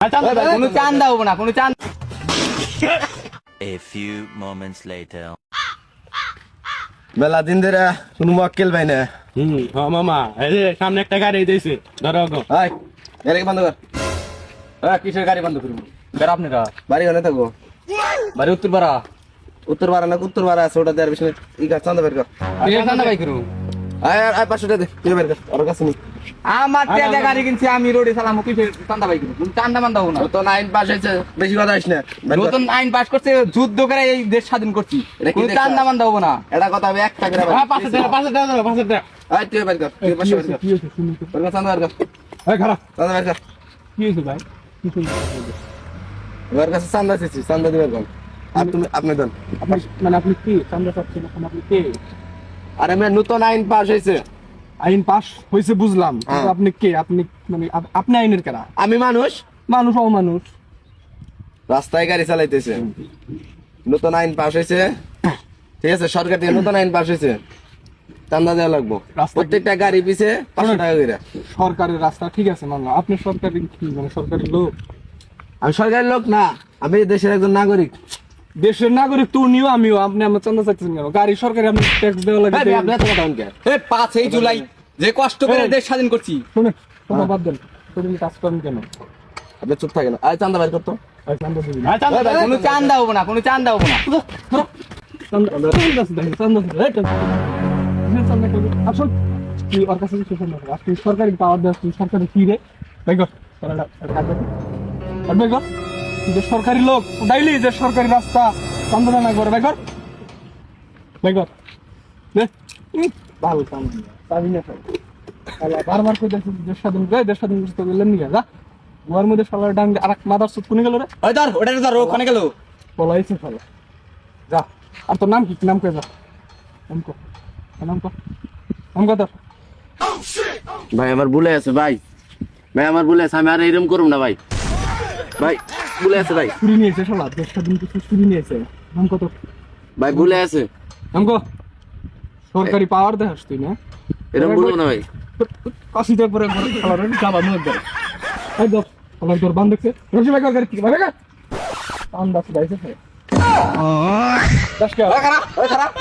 কোনো চান্দা হবো না, কোনো চান্দা। A few moments later. মেলা দিন ধরে কোনো মক্কেল ভাই না। মামা এই যে সামনে একটা গাড়ি দিয়েছে ধরো গো। হাই গাড়ি বন্ধ কর। কিসের গাড়ি বন্ধ করবো? বের আপনারা বাড়ি গেলে থাকবো। বাড়ি উত্তর পাড়া। উত্তর পাড়া না উত্তর পাড়া আছে ওটা দেওয়ার পিছনে ই গাছ চান্দা বের কর। চান্দা ভাই করবো আয় আয় 500 টাকা দে তুই বের কর ওর কাছে নি। আমার টাকা গাড়ি কিনছি আমি, রোডে চালাম, কিসের চান্দা ভাই করবো? চান্দা মান্দা হবো না। তো 9 পাস হয়েছে বেশি কথা আইস না। নতুন আইন পাস করছে, যুদ্ধ করে এই দেশ স্বাধীন করছি, এটা কি কোনো দেখছো? চান্দা মান্দা হবো না। এটা কথা আমি 1 টাকা করে 500 টাকা 500 টাকা দাও 500 টাকা। আয় তুই বের কর তুই 500 বের কর। কি হয়েছে শুনি তো। বের কর চান্দা বের কর। এই খারাপ চান্দা বের কর। কি হয়েছে ভাই? কি হয়েছে? ওর কাছে চান্দা দিছি চান্দা দিবে কোন? আর তুমি আপনি দেন। আপনি মানে আপনি কি চান্দা চাচ্ছেন এখন? আপনি কে? আরে আমি নতুন আইন পাস হয়েছে। আইন পাস হয়েছে বুঝলাম, কিন্তু আপনি কে? আপনি মানে আপনি আইনের কারা? আমি মানুষ মানুষ অমানুষ। রাস্তায় গাড়ি চালাইতেছে, নতুন আইন পাস হয়েছে, ঠিক আছে? সরকার থেকে নতুন আইন পাস হয়েছে, চান্দা দেওয়া লাগবো প্রত্যেকটা গাড়ি পিছে 500 টাকা করে। সরকারের রাস্তা ঠিক আছে মানলাম, আপনি সরকারি কি মানে সরকারি লোক? আমি সরকারি লোক না, আমি দেশের একজন নাগরিক। দেশের নাগরিক তো উনিও আমিও, আপনি আমার চান্দা চাচ্ছেন কেন? গাড়ি সরকারি আপনি ট্যাক্স দেওয়া লাগে। আরে আপনি এত কথা বলেন কেন? 5 জুলাই যে কষ্ট করে দেশ স্বাধীন করছি। শুনে কথা বাদ দেন, তুমি কাজ করেন কেন? আপনি চুপ থাকেন। আয় চান্দা বের করতো। আর চান্দা দিবি না। কোনো চান্দা হবো না, কোনো চান্দা হবো না। সরকারি পাওয়ার দেওয়া সরকারি কি রে? সরকারি লোক ডাইলি যে সরকারি রাস্তা চন্দ্রনা করে বেগর বেগর ভালো বারবার করে দেশ স্বাধীন করে দেশ স্বাধীন করতে বললেন নি যা গোয়ার মধ্যে সালার ডাং আর এক মাদার সুত কোনে গেল রে? ওই ধর ওটা ধর, ওখানে গেল। পলাইছে শালা। যা, আর তোর নাম কি? নাম কে? যা নাম কো, নাম কো, নাম কো তোর। ভাই আমার ভুলে আছে ভাই, ভাই আমার ভুলে আছে, আমি আর এরকম করব না ভাই, ভাই ভুলে আছে ভাই, চুরি নিয়েছে শালা, দেশ স্বাধীন করতে চুরি নিয়েছে। নাম কত? ভাই ভুলে আছে, নাম কো। সরকারি পাওয়ার দেখাস তুই না? এরকম বলবো না ভাই। কাশিতে পরে শালার যাবা মুখ দে। এই দস শালার তোর বান দেখছে রশি বেকার গাড়ি কি ভাই বেকার আন্দাজ দাইছে। দাস কে? খারাপ খারাপ